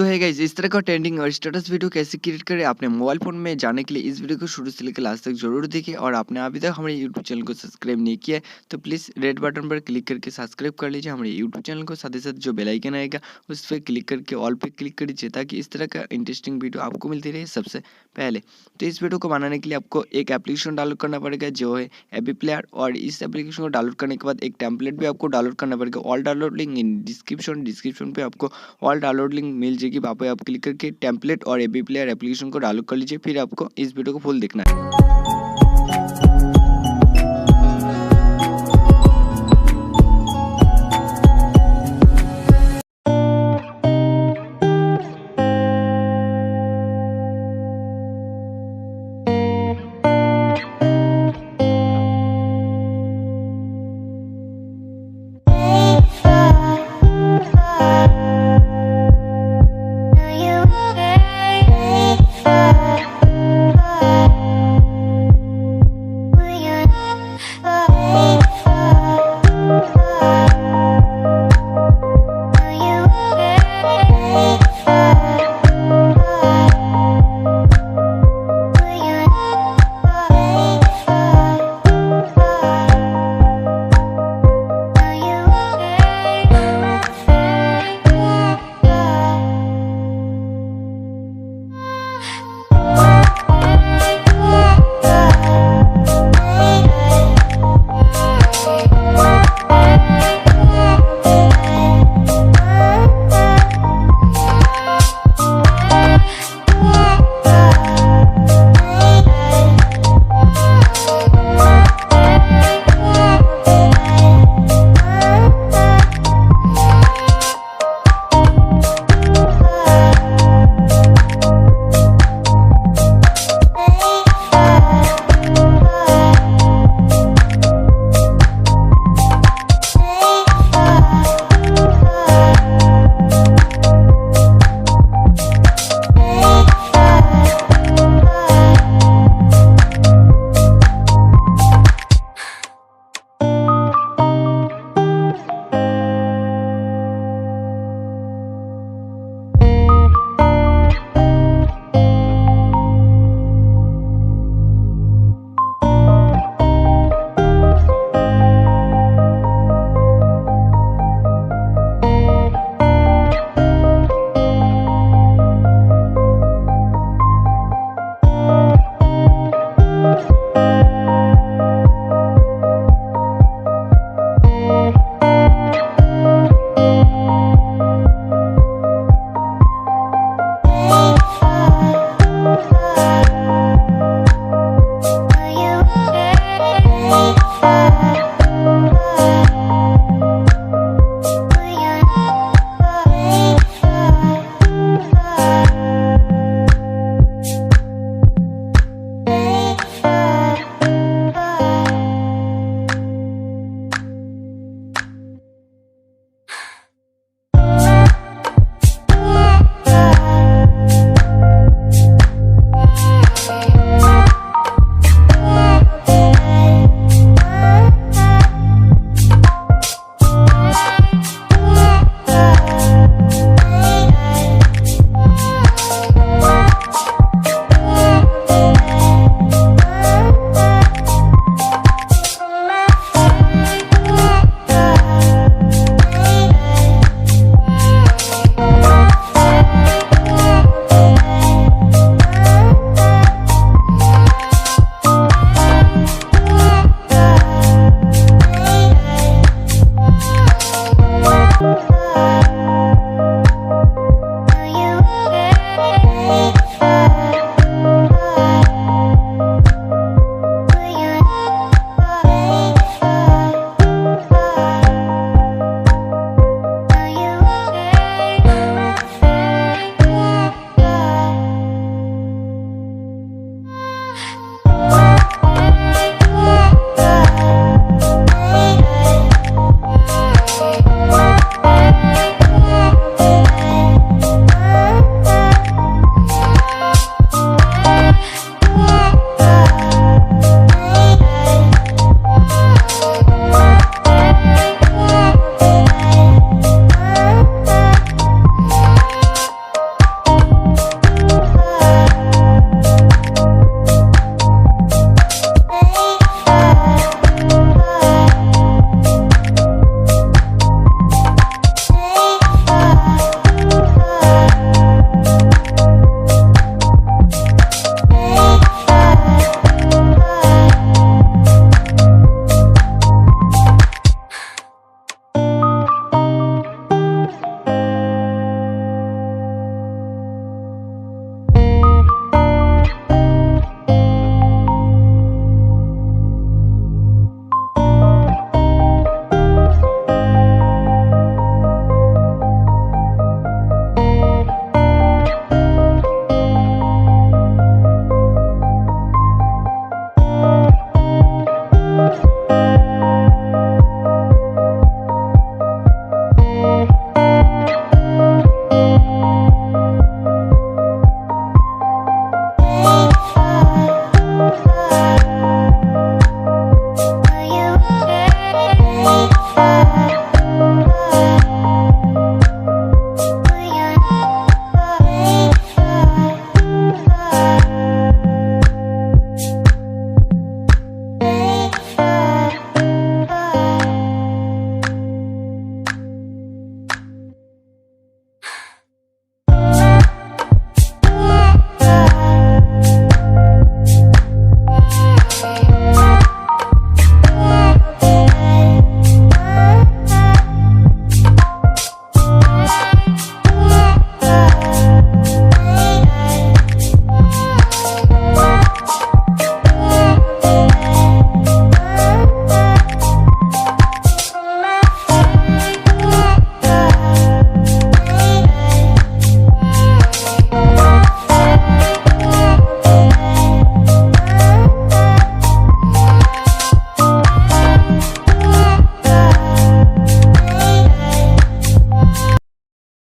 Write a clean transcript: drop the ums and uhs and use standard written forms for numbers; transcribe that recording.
तो है गाइस, इस तरह का ट्रेंडिंग और स्टेटस वीडियो कैसे क्रिएट करें आपने मोबाइल फ़ोन में जानने के लिए इस वीडियो को शुरू से लेकर लास्ट तक जरूर देखिए। और आपने अभी तक हमारे यूट्यूब चैनल को सब्सक्राइब नहीं किया है तो प्लीज़ रेड बटन पर क्लिक करके सब्सक्राइब कर लीजिए हमारे यूट्यूब चैनल को। साथ ही साथ जो बेल आइकन आएगा उस पर क्लिक करके ऑल पे क्लिक कर दीजिए ताकि इस तरह का इंटरेस्टिंग वीडियो आपको मिलती रहे सबसे पहले। तो इस वीडियो को बनाने के लिए आपको एक एप्लीकेशन डाउनलोड करना पड़ेगा जो है एबी प्लेयर। और इस एप्लीकेशन को डाउनलोड करने के बाद एक टेम्पलेट भी आपको डाउनलोड करना पड़ेगा। All download link in description पे आपको ऑल डाउनलोड लिंक मिल जाएगी। वहाँ पे आप क्लिक करके टेम्पलेट और एबी प्लेयर एप्लीकेशन को डाउनलोड कर लीजिए। फिर आपको इस वीडियो को फुल देखना है।